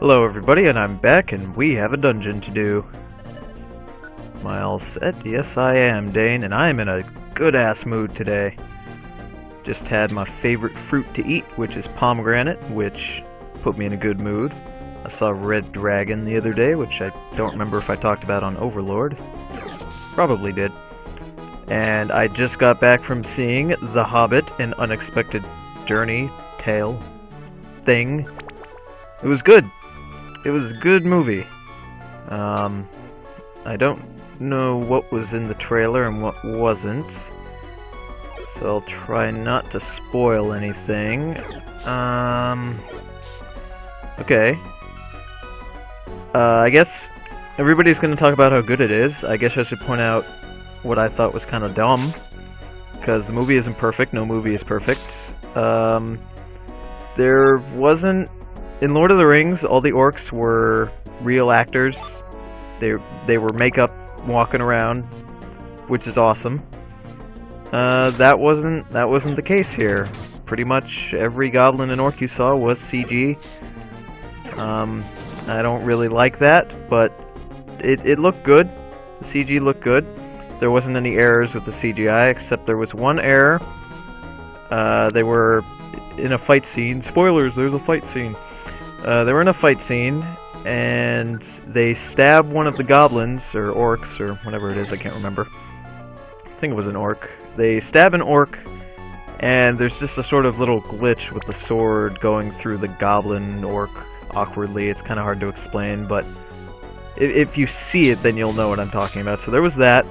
Hello everybody, and I'm back, and we have a dungeon to do. Am I all set? Yes I am, Dane, and I'm in a good-ass mood today. Just had my favorite fruit to eat, which is pomegranate, which put me in a good mood. I saw Red Dragon the other day, which I don't remember if I talked about on Overlord. Probably did. And I just got back from seeing The Hobbit, an unexpected journey, tale, thing. It was good. It was a good movie. I don't know what was in the trailer and what wasn't, so I'll try not to spoil anything. Okay. I guess everybody's going to talk about how good it is. I guess I should point out what I thought was kind of dumb, because the movie isn't perfect. No movie is perfect. There wasn't... In Lord of the Rings, all the orcs were real actors. They were makeup walking around, which is awesome. That wasn't the case here. Pretty much every goblin and orc you saw was CG. I don't really like that, but it looked good. The CG looked good. There wasn't any errors with the CGI, except there was one error. They were in a fight scene. Spoilers, there's a fight scene. They were in a fight scene, and they stab one of the goblins, or orcs, or whatever it is, I can't remember. I think it was an orc. They stab an orc, and there's just a sort of little glitch with the sword going through the goblin orc awkwardly. It's kind of hard to explain, but if you see it, then you'll know what I'm talking about. So there was that.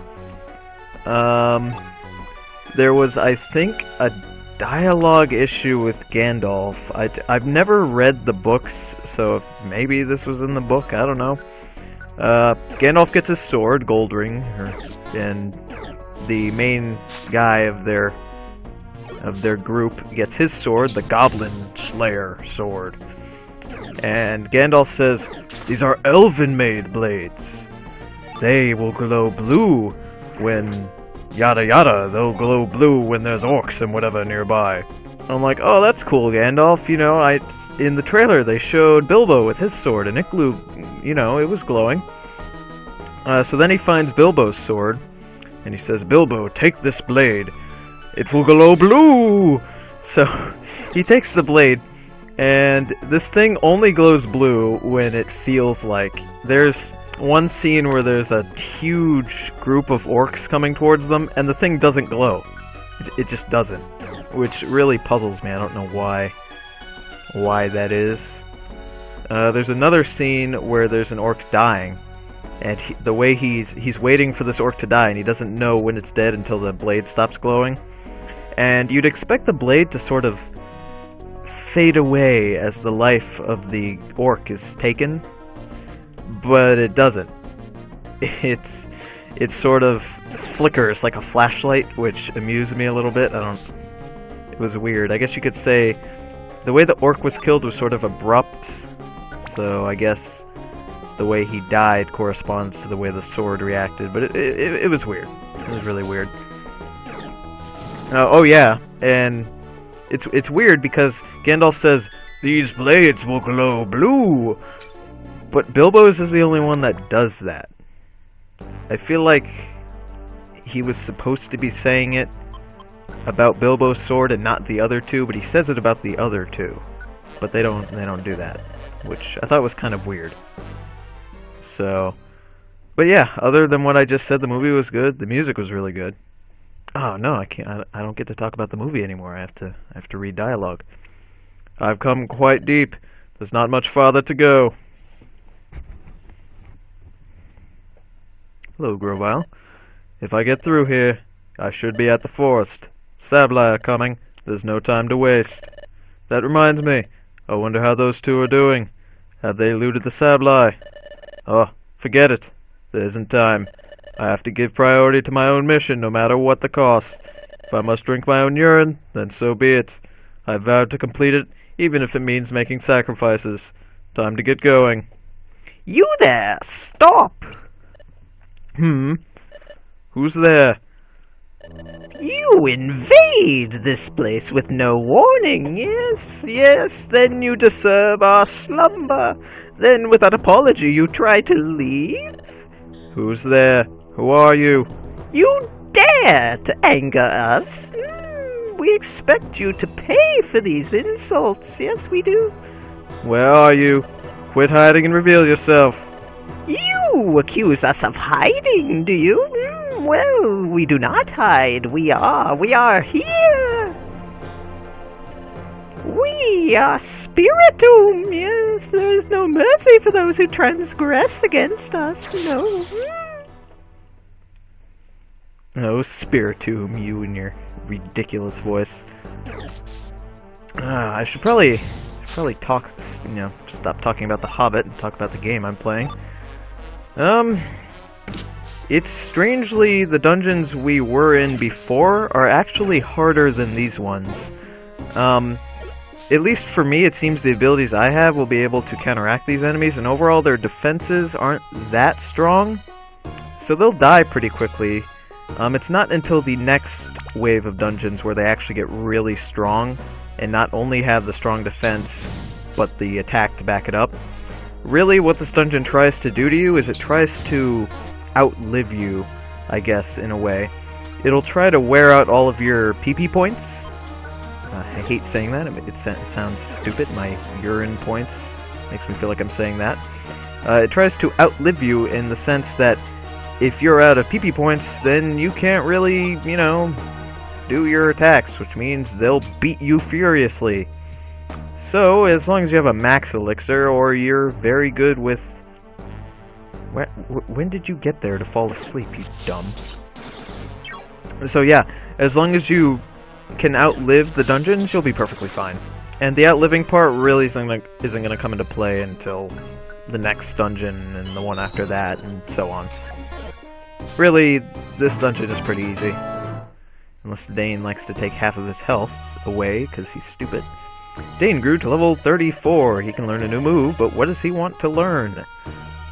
There was, I think, a dialogue issue with Gandalf. I've never read the books, so maybe this was in the book, I don't know. Gandalf gets his sword, Goldring, and the main guy of their group gets his sword, the Goblin Slayer sword. And Gandalf says, "These are elven-made blades. They will glow blue when... yada yada, they'll glow blue when there's orcs and whatever nearby." I'm like, oh, that's cool, Gandalf. You know, in the trailer they showed Bilbo with his sword, and it glowed, you know, it was glowing. So then he finds Bilbo's sword, and he says, "Bilbo, take this blade. It will glow blue!" So he takes the blade, and this thing only glows blue when it feels like there's... one scene where there's a huge group of orcs coming towards them, and the thing doesn't glow. It just doesn't. Which really puzzles me. I don't know why that is. There's another scene where there's an orc dying, and the way he's waiting for this orc to die, and he doesn't know when it's dead until the blade stops glowing. And you'd expect the blade to sort of fade away as the life of the orc is taken, but it doesn't. It sort of flickers like a flashlight, which amused me a little bit. It was weird. I guess you could say the way the orc was killed was sort of abrupt, so I guess the way he died corresponds to the way the sword reacted, but it was weird. It was really weird. Oh yeah, and it's weird because Gandalf says, "These blades will glow blue," but Bilbo's is the only one that does that. I feel like he was supposed to be saying it about Bilbo's sword and not the other two, but he says it about the other two. But they don't do that, which I thought was kind of weird. So, but yeah, other than what I just said, the movie was good. The music was really good. Oh no, I can't. I don't get to talk about the movie anymore. I have to read dialogue. "I've come quite deep. There's not much farther to go." "Hello, Grovyle. If I get through here, I should be at the forest. Sabli are coming. There's no time to waste. That reminds me. I wonder how those two are doing. Have they looted the Sabli? Oh, forget it. There isn't time. I have to give priority to my own mission, no matter what the cost. If I must drink my own urine, then so be it. I vowed to complete it, even if it means making sacrifices. Time to get going." "You there! Stop!" "Who's there?" You invade this place with no warning, yes, yes, then you disturb our slumber. Then without apology you try to leave? Who's there? Who are you? You dare to anger us? We expect you to pay for these insults, yes we do. Where are you? Quit hiding and reveal yourself. You accuse us of hiding, do you? Well, we do not hide. We are here. We are Spiritomb. Yes, there is no mercy for those who transgress against us. No. Oh, Spiritomb, you and your ridiculous voice. I should probably talk, stop talking about the Hobbit and talk about the game I'm playing. It's strangely the dungeons we were in before are actually harder than these ones. At least for me, it seems the abilities I have will be able to counteract these enemies, and overall their defenses aren't that strong, so they'll die pretty quickly. It's not until the next wave of dungeons where they actually get really strong, and not only have the strong defense, but the attack to back it up. Really, what this dungeon tries to do to you is it tries to outlive you, I guess, in a way. It'll try to wear out all of your PP points. I hate saying that, it sounds stupid. My urine points makes me feel like I'm saying that. It tries to outlive you in the sense that if you're out of PP points, then you can't really, do your attacks, which means they'll beat you furiously. So, as long as you have a max elixir, or you're very good with... When did you get there to fall asleep, you dumb? So yeah, as long as you can outlive the dungeons, you'll be perfectly fine. And the outliving part really isn't going to come into play until the next dungeon, and the one after that, and so on. Really, this dungeon is pretty easy. Unless Dane likes to take half of his health away, because he's stupid. Dane grew to level 34. He can learn a new move, but what does he want to learn?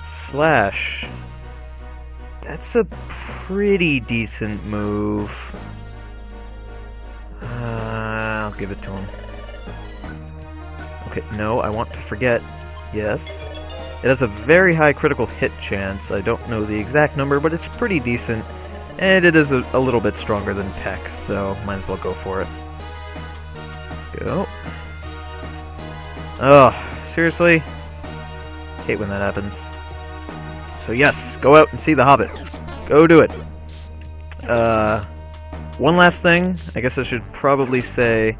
Slash. That's a pretty decent move. I'll give it to him. Okay, no, I want to forget. Yes. It has a very high critical hit chance. I don't know the exact number, but it's pretty decent. And it is a little bit stronger than Pex, so might as well go for it. Go. Oh, seriously? Hate when that happens. So yes, go out and see the Hobbit. Go do it. One last thing. I guess I should probably say...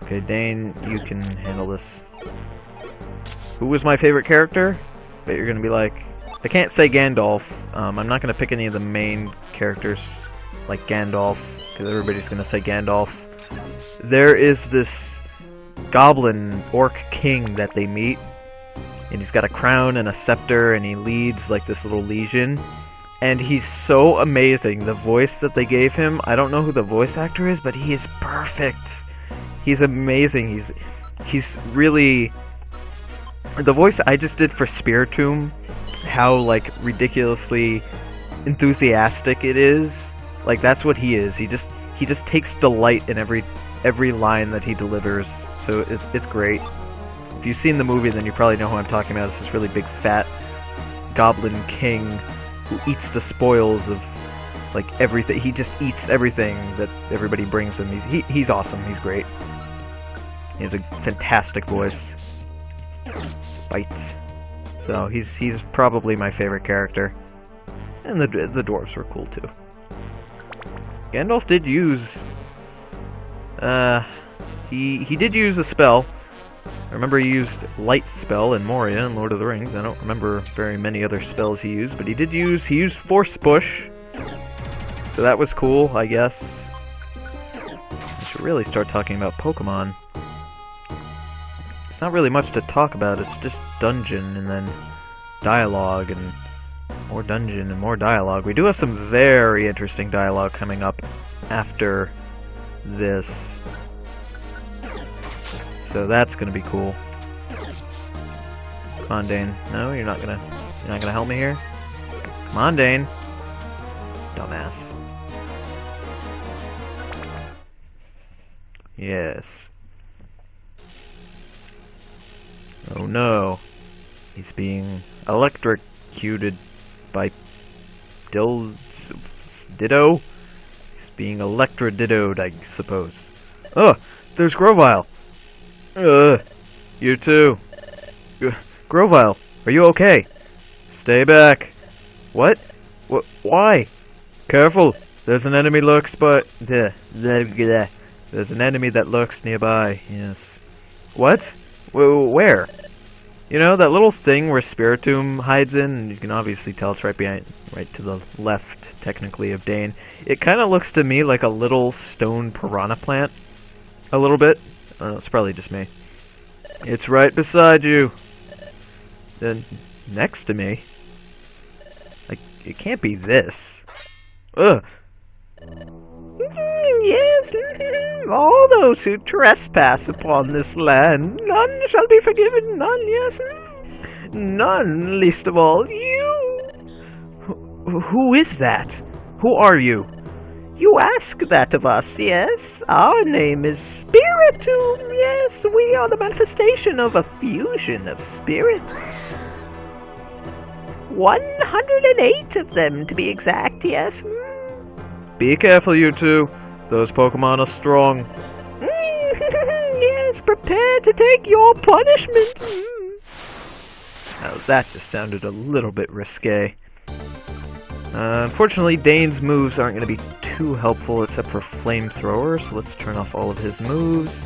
Okay, Dane, you can handle this. Who was my favorite character? Bet you're gonna be like... I can't say Gandalf. I'm not gonna pick any of the main characters like Gandalf, because everybody's gonna say Gandalf. There is this goblin orc king that they meet, and he's got a crown and a scepter, and he leads like this little legion, and he's so amazing. The voice that they gave him, I don't know who the voice actor is, but he is perfect. He's amazing. He's really... The voice I just did for Spiritomb, how like ridiculously enthusiastic it is, like that's what he is. He just takes delight in every line that he delivers. So it's great. If you've seen the movie, then you probably know who I'm talking about. It's this really big fat goblin king who eats the spoils of like everything. He just eats everything that everybody brings him. He's awesome. He's great. He has a fantastic voice. Bite. So he's probably my favorite character. And the dwarves were cool too. Gandalf did use he did use a spell. I remember he used Light Spell in Moria in Lord of the Rings. I don't remember very many other spells he used, but he used Force Push. So that was cool, I guess. I should really start talking about Pokemon. Not really much to talk about. It's just dungeon and then dialogue and more dungeon and more dialogue. We do have some very interesting dialogue coming up after this, so that's gonna be cool. Come on, Dane. No, you're not gonna help me here. Come on, Dane. Dumbass. Yes. Oh no. He's being electrocuted by Ditto? He's being electro-dittoed, I suppose. Oh, there's Grovyle. You too. Grovyle, are you okay? Stay back. What? Why? Careful. There's an enemy lurks, but there's an enemy that lurks nearby. Yes. What? Where? You know that little thing where Spiritomb hides in? You can obviously tell it's right to the left, technically, of Dane. It kind of looks to me like a little stone piranha plant. A little bit. It's probably just me. It's right beside you. Then next to me. Like, it can't be this. Ugh. Yes, all those who trespass upon this land, none shall be forgiven, none, yes, none, least of all you. Who is that? Who are you? You ask that of us, yes. Our name is Spiritomb, yes. We are the manifestation of a fusion of spirits. 108 of them, to be exact, yes. Be careful, you two. Those Pokemon are strong. Yes, prepare to take your punishment. Now, that just sounded a little bit risque. Unfortunately, Dane's moves aren't going to be too helpful except for Flamethrower, so let's turn off all of his moves.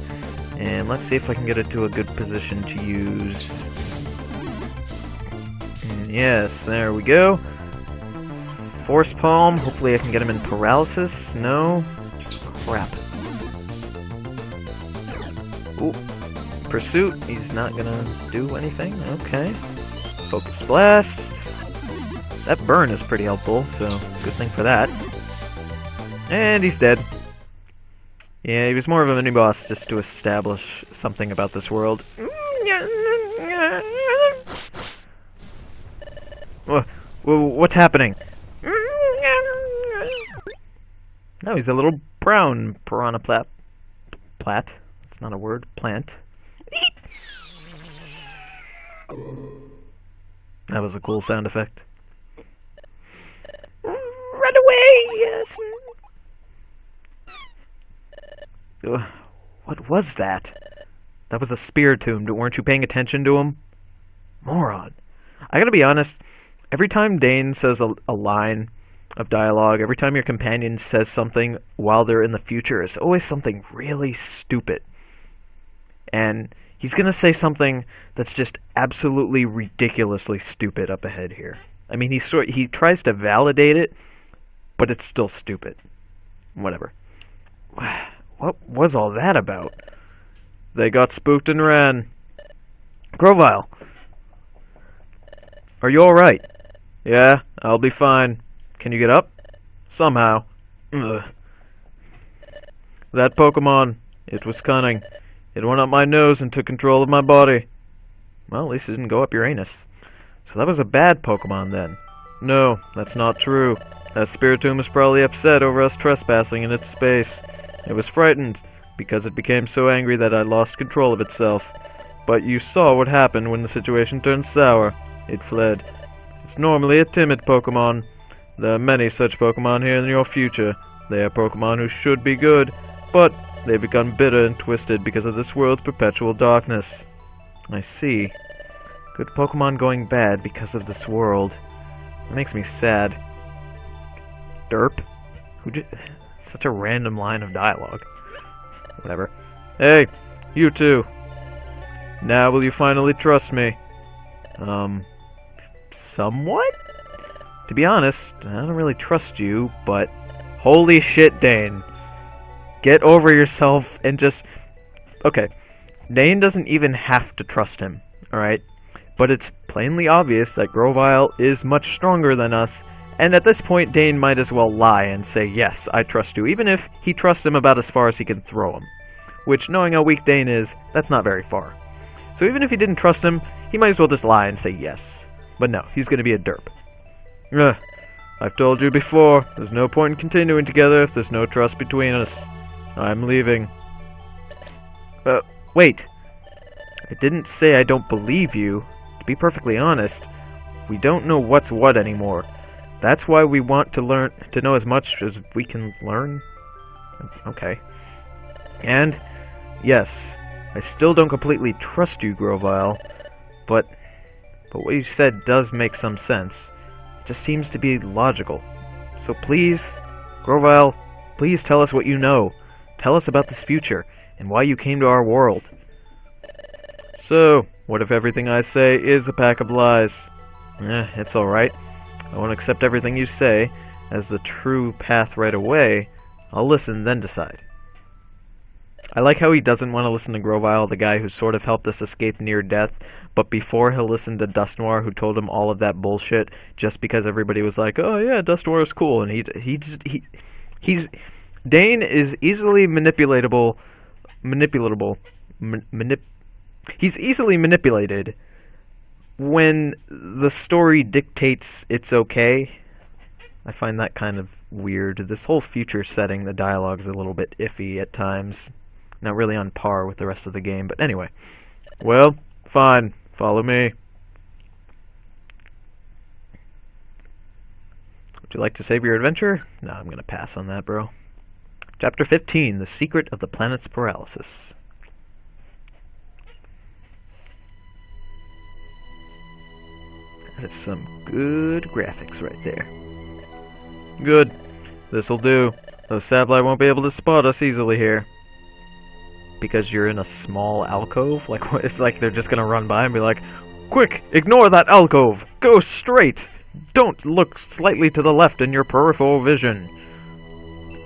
And let's see if I can get it to a good position to use. And yes, there we go. Force Palm, hopefully I can get him in paralysis. No? Crap. Ooh. Pursuit, he's not gonna do anything. Okay. Focus Blast. That burn is pretty helpful, so good thing for that. And he's dead. Yeah, he was more of a mini-boss just to establish something about this world. What's happening? No, he's a little brown piranha plat. That's not a word. Plant. That was a cool sound effect. Run away! Yes. What was that? That was a Spiritomb. Weren't you paying attention to him? Moron. I gotta be honest. Every time Dane says a line of dialogue, every time your companion says something while they're in the future, it's always something really stupid. And he's gonna say something that's just absolutely ridiculously stupid up ahead here. I mean, he tries to validate it, but it's still stupid. Whatever. What was all that about? They got spooked and ran. Grovyle! Are you alright? Yeah, I'll be fine. Can you get up? Somehow. Ugh. That Pokemon, it was cunning. It went up my nose and took control of my body. Well, at least it didn't go up your anus. So that was a bad Pokemon then. No, that's not true. That Spiritomb was probably upset over us trespassing in its space. It was frightened, because it became so angry that it lost control of itself. But you saw what happened when the situation turned sour. It fled. It's normally a timid Pokemon. There are many such Pokemon here in your future. They are Pokemon who should be good, but they become bitter and twisted because of this world's perpetual darkness. I see. Good Pokemon going bad because of this world. It makes me sad. Derp? Such a random line of dialogue. Whatever. Hey, you two. Now will you finally trust me? Somewhat? To be honest, I don't really trust you, but holy shit, Dane. Get over yourself and just... Okay, Dane doesn't even have to trust him, alright? But it's plainly obvious that Grovyle is much stronger than us, and at this point Dane might as well lie and say, yes, I trust you, even if he trusts him about as far as he can throw him. Which, knowing how weak Dane is, that's not very far. So even if he didn't trust him, he might as well just lie and say yes. But no, he's gonna be a derp. Ugh. I've told you before, there's no point in continuing together if there's no trust between us. I'm leaving. Wait. I didn't say I don't believe you. To be perfectly honest, we don't know what's what anymore. That's why we want to know as much as we can learn. Okay. And, yes, I still don't completely trust you, Grovyle, but what you said does make some sense. It just seems to be logical. So please, Grovyle, please tell us what you know. Tell us about this future, and why you came to our world. So, what if everything I say is a pack of lies? It's alright. I won't accept everything you say as the true path right away. I'll listen, then decide. I like how he doesn't want to listen to Grovyle, the guy who sort of helped us escape near death, but before he'll listen to Dust Noir, who told him all of that bullshit, just because everybody was like, oh yeah, Dust Noir is cool, and Dane is easily he's easily manipulated when the story dictates it's okay. I find that kind of weird. This whole future setting, the dialogue's a little bit iffy at times. Not really on par with the rest of the game, but anyway. Well, fine. Follow me. Would you like to save your adventure? No, I'm gonna pass on that, bro. Chapter 15, The Secret of the Planet's Paralysis. That is some good graphics right there. Good. This'll do. Those Sabli won't be able to spot us easily here. Because you're in a small alcove? Like, it's like they're just gonna run by and be like, quick, ignore that alcove! Go straight! Don't look slightly to the left in your peripheral vision.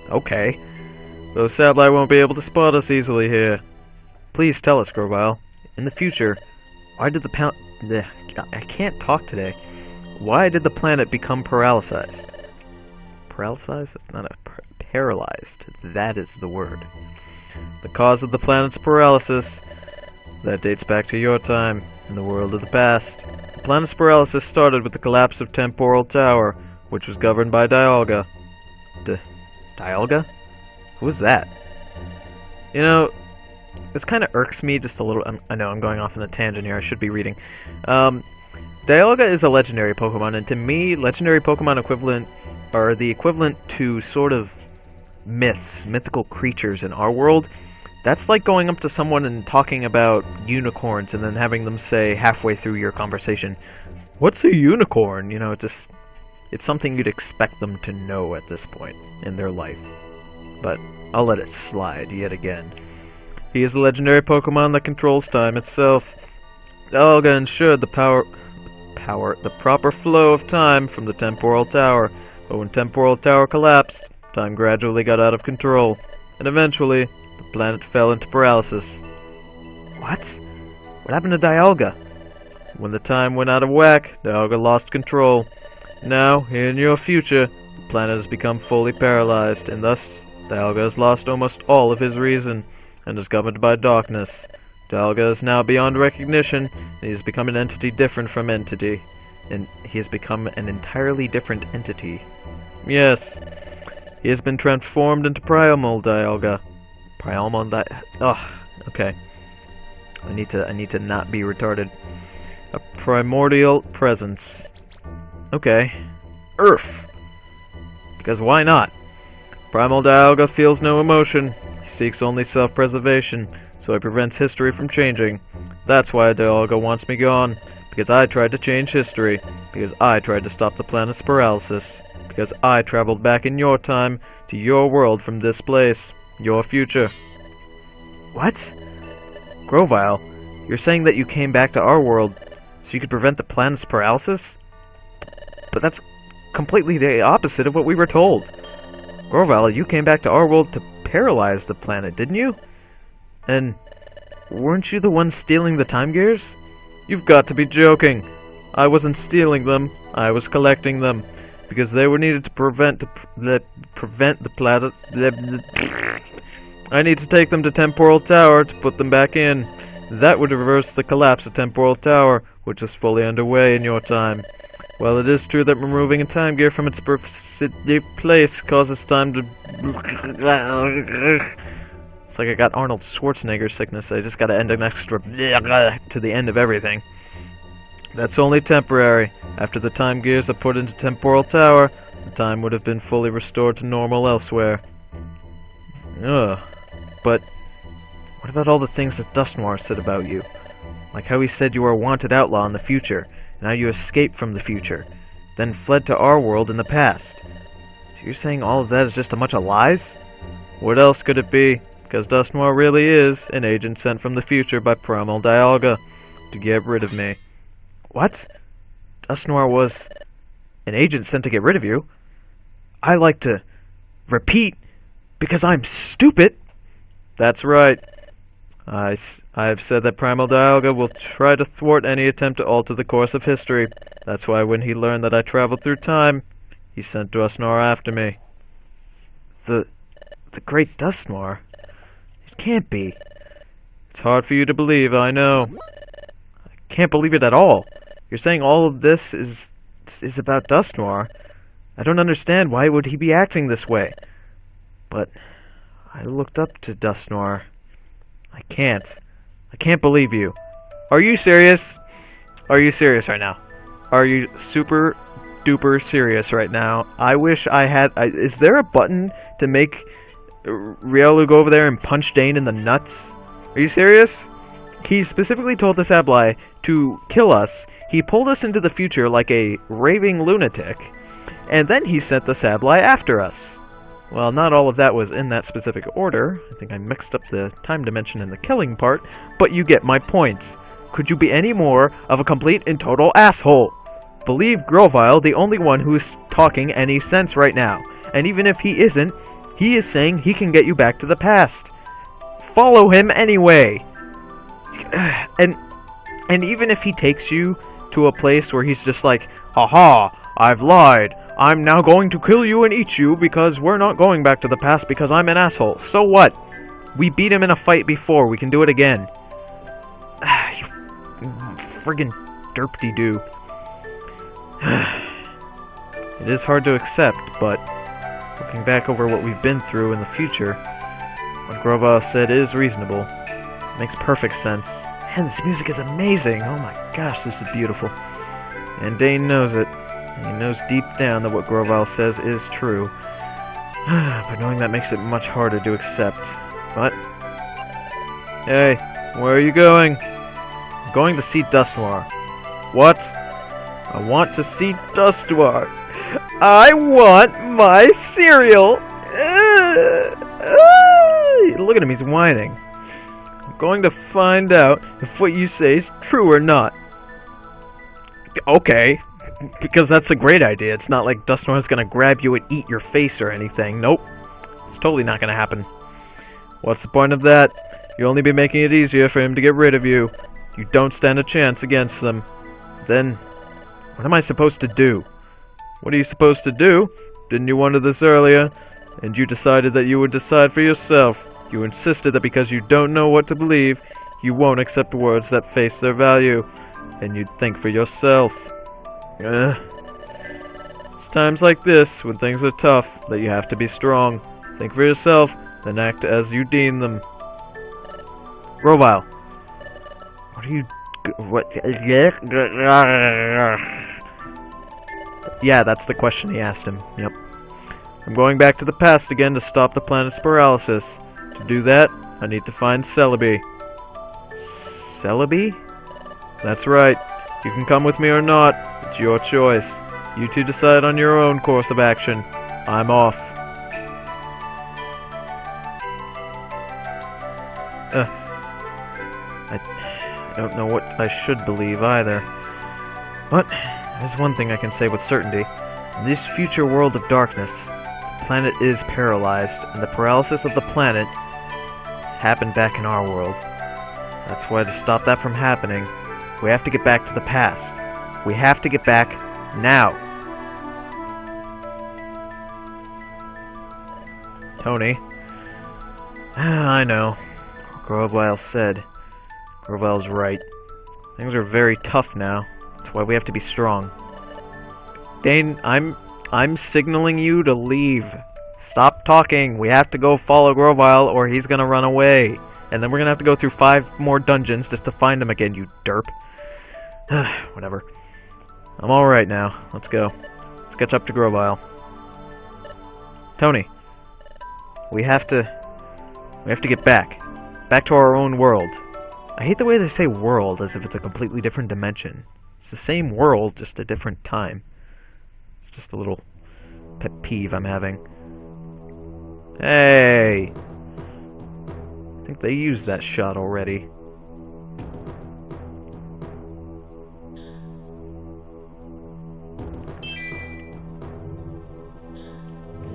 Okay. Those Sabli won't be able to spot us easily here. Please tell us, Grovyle. In the future, why did I can't talk today. Why did the planet become paralyzed? Paralyzed? Not paralyzed. That is the word. The cause of the planet's paralysis, that dates back to your time, in the world of the past. The planet's paralysis started with the collapse of Temporal Tower, which was governed by Dialga. Dialga? Who was that? You know, this kind of irks me just a little. I know I'm going off on a tangent here. I should be reading. Dialga is a legendary Pokemon, and to me, legendary Pokemon equivalent are the equivalent to sort of mythical creatures in our world. That's like going up to someone and talking about unicorns and then having them say halfway through your conversation, "What's a unicorn?" You know, it's something you'd expect them to know at this point in their life. But I'll let it slide yet again. He is a legendary Pokemon that controls time itself. Dialga ensured the proper flow of time from the Temporal Tower, but when Temporal Tower collapsed, time gradually got out of control, and eventually, the planet fell into paralysis. What? What happened to Dialga? When the time went out of whack, Dialga lost control. Now, in your future, the planet has become fully paralyzed, and thus, Dialga has lost almost all of his reason, and is governed by darkness. Dialga is now beyond recognition, and he has become an entity different from entity. And he has become an entirely different entity. Yes, he has been transformed into Primal Dialga. Okay. I need to not be retarded. A primordial presence. Okay. Earth. Because why not? Primal Dialga feels no emotion. He seeks only self-preservation, so he prevents history from changing. That's why Dialga wants me gone. Because I tried to change history. Because I tried to stop the planet's paralysis. Because I traveled back in your time to your world from this place. Your future. What? Grovyle, you're saying that you came back to our world so you could prevent the planet's paralysis? But that's completely the opposite of what we were told. Grovyle, you came back to our world to paralyze the planet, didn't you? And weren't you the one stealing the time gears? You've got to be joking. I wasn't stealing them. I was collecting them. Because they were needed to prevent the planet. I need to take them to Temporal Tower to put them back in. That would reverse the collapse of Temporal Tower, which is fully underway in your time. While it is true that removing a time gear from its place causes time to... It's like I got Arnold Schwarzenegger sickness. I just gotta end an extra to the end of everything. That's only temporary. After the time gears are put into Temporal Tower, the time would have been fully restored to normal elsewhere. Ugh. But what about all the things that Dust Noir said about you? Like how he said you were a wanted outlaw in the future, and how you escaped from the future, then fled to our world in the past. So you're saying all of that is just a bunch of lies? What else could it be? Because Dust Noir really is an agent sent from the future by Primal Dialga to get rid of me. What? Dust Noir was an agent sent to get rid of you? I like to repeat, because I'm stupid. That's right. I've said that Primal Dialga will try to thwart any attempt to alter the course of history. That's why when he learned that I traveled through time, he sent Dust Noir after me. The great Dust Noir? It can't be. It's hard for you to believe, I know. I can't believe it at all. You're saying all of this is about Dust Noir. I don't understand, why would he be acting this way? But I looked up to Dust Noir. I can't believe you. Are you serious? Are you serious right now? Are you super duper serious right now? I wish I had... is there a button to make Riolu go over there and punch Dane in the nuts? Are you serious? He specifically told the Sableye to kill us. He pulled us into the future like a raving lunatic. And then he sent the Sableye after us. Well, not all of that was in that specific order. I think I mixed up the time dimension and the killing part, but you get my point. Could you be any more of a complete and total asshole? Believe Grovyle, the only one who is talking any sense right now. And even if he isn't, he is saying he can get you back to the past. Follow him anyway. And even if he takes you to a place where he's just like, haha, I've lied. I'm now going to kill you and eat you because we're not going back to the past because I'm an asshole. So what? We beat him in a fight before. We can do it again. You friggin' derpty-doo. It is hard to accept, but looking back over what we've been through in the future, what Grovyle said is reasonable. It makes perfect sense. And this music is amazing. Oh my gosh, this is beautiful. And Dane knows it. He knows deep down that what Grovyle says is true. But knowing that makes it much harder to accept. But... hey, where are you going? I'm going to see Dust Noir. What? I want to see Dust Noir. I want my cereal! Look at him, he's whining. I'm going to find out if what you say is true or not. Okay. Because that's a great idea. It's not like Dust Noir's gonna grab you and eat your face or anything. Nope. It's totally not gonna happen. What's the point of that? You'll only be making it easier for him to get rid of you. You don't stand a chance against them. Then, what am I supposed to do? What are you supposed to do? Didn't you wonder this earlier? And you decided that you would decide for yourself. You insisted that because you don't know what to believe, you won't accept words that face their value. And you'd think for yourself. It's times like this, when things are tough, that you have to be strong. Think for yourself, then act as you deem them. Grovyle. What are you... what... yeah, that's the question he asked him. Yep. I'm going back to the past again to stop the planet's paralysis. To do that, I need to find Celebi. Celebi? That's right. You can come with me or not. It's your choice. You two decide on your own course of action. I'm off. I don't know what I should believe either. But there's one thing I can say with certainty. In this future world of darkness, the planet is paralyzed, and the paralysis of the planet happened back in our world. That's why to stop that from happening, we have to get back to the past. We have to get back now. Tony. I know. Grovyle said. Grovyle's right. Things are very tough now. That's why we have to be strong. Dane, I'm signaling you to leave. Stop talking. We have to go follow Grovyle or he's gonna run away. And then we're gonna have to go through 5 more dungeons just to find him again, you derp. Whatever. I'm alright now. Let's go. Let's catch up to Grovyle. Tony. We have to get back. Back to our own world. I hate the way they say world as if it's a completely different dimension. It's the same world, just a different time. It's just a little pet peeve I'm having. Hey! I think they used that shot already.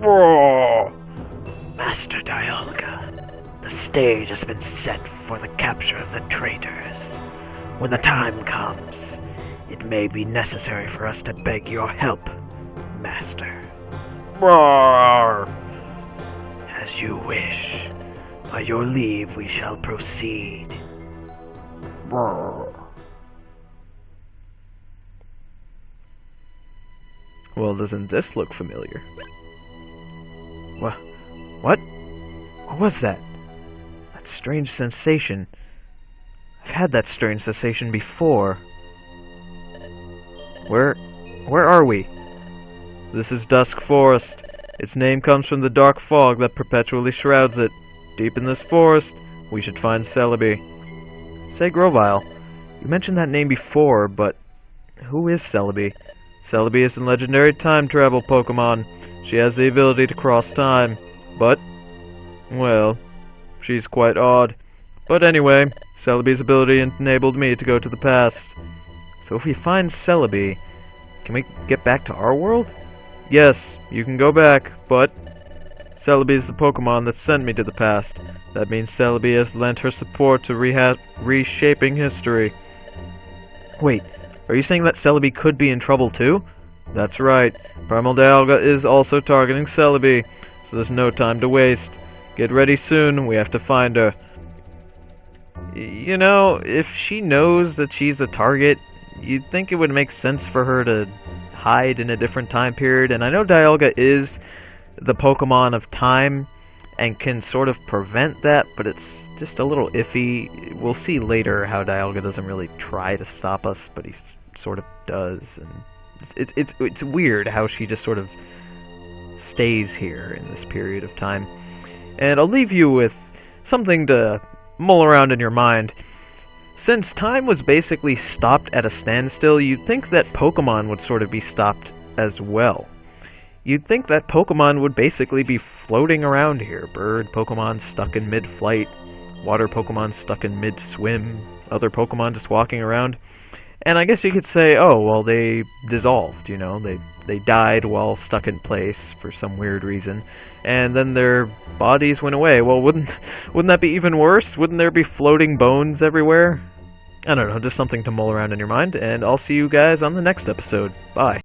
Whoa! Master Dialga, the stage has been set for the capture of the traitors. When the time comes, it may be necessary for us to beg your help, Master. Roar! As you wish. By your leave, we shall proceed. Roar. Well, doesn't this look familiar? What? What was that? That strange sensation. I've had that strange sensation before. Where are we? This is Dusk Forest. Its name comes from the dark fog that perpetually shrouds it. Deep in this forest, we should find Celebi. Say, Grovyle, you mentioned that name before, but who is Celebi? Celebi is a legendary time travel Pokemon. She has the ability to cross time, but, well, she's quite odd. But anyway, Celebi's ability enabled me to go to the past. So if we find Celebi, can we get back to our world? Yes, you can go back, but Celebi is the Pokemon that sent me to the past. That means Celebi has lent her support to reshaping history. Wait, are you saying that Celebi could be in trouble too? That's right. Primal Dialga is also targeting Celebi, so there's no time to waste. Get ready soon, we have to find her. You know, if she knows that she's a target, you'd think it would make sense for her to hide in a different time period. And I know Dialga is the Pokemon of time and can sort of prevent that, but it's just a little iffy. We'll see later how Dialga doesn't really try to stop us, but he sort of does. And it's weird how she just sort of stays here in this period of time. And I'll leave you with something to mull around in your mind. Since time was basically stopped at a standstill, you'd think that Pokemon would sort of be stopped as well. You'd think that Pokemon would basically be floating around here. Bird Pokemon stuck in mid-flight, water Pokemon stuck in mid-swim, other Pokemon just walking around. And I guess you could say, oh, well, they dissolved, you know, they died while stuck in place for some weird reason, and then their bodies went away. Well, wouldn't that be even worse? Wouldn't there be floating bones everywhere? I don't know, just something to mull around in your mind, and I'll see you guys on the next episode. Bye.